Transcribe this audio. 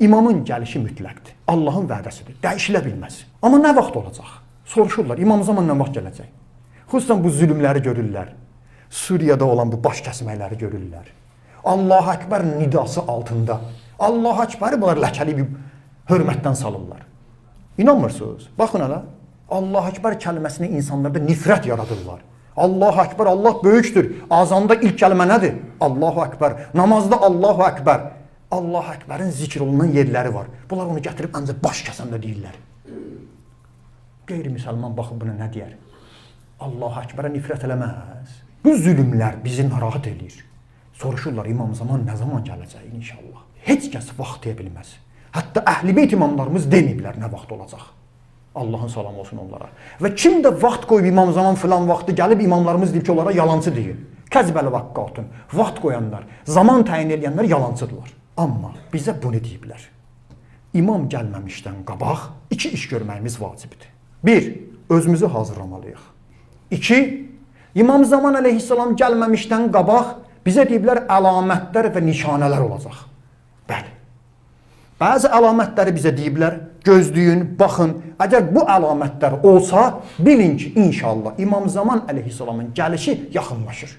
İmamın gəlişi mütləqdir. Allahın vədəsidir. Dəyişilə bilməz. Amma nə vaxt olacaq? Soruşurlar. İmam zaman nə vaxt gələcək? Xüsusən bu zülmləri görürlər. Suriyada olan bu baş kəsməkləri görürlər. Allahu Ekber nidası altında. Allahu Ekber'i bunlar ləkəliyib hörmətdən salırlar. İnanmırsınız? Baxın hələ. Allahu Ekber kəlməsini insanlarda nifrət yaradırlar. Allahu Ekber, Allah böyükdür. Azanda ilk kəlmə nədir? Allahu Ekber. Namazda Allahu Ekber. Allahu Ekber'in zikr olunan yerləri var. Bunlar onu gətirib ancaq baş kəsəndə deyirlər. Qeyri-müsəlman baxıb buna nə deyər? Allahu Ekber'ə nifrət eləməz. Bu zülümlər bizi narahat edir. Soruşurlar, imam zaman nə zaman gələcək inşallah. Heç kəs vaxt deyə bilməz. Hətta Əhl-i Beyt imamlarımız deməyiblər nə vaxt olacaq. Allahın salamı olsun onlara. Və kim də vaxt qoyub imam zaman filan vaxtı gəlib imamlarımız deyib ki, onlara yalancı deyir. Kəzbəli vaqqatun. Vaxt qoyanlar, zaman təyin edənlər yalancıdırlar. Amma bizə bunu deyiblər. İmam gəlməmişdən qabaq iki iş görməyimiz vacibdir. Bir, özümüzü hazırlamalıyıq. İki, İmam Zaman əleyhissalam gəlməmişdən qabaq bizə deyiblər əlamətlər və nişanələr olacaq. Bəli. Bəzi əlamətləri bizə deyiblər, gözləyin, baxın. Əgər bu əlamətlər olsa, bilin ki, inşallah İmam Zaman əleyhissalamın gəlişi yaxınlaşır.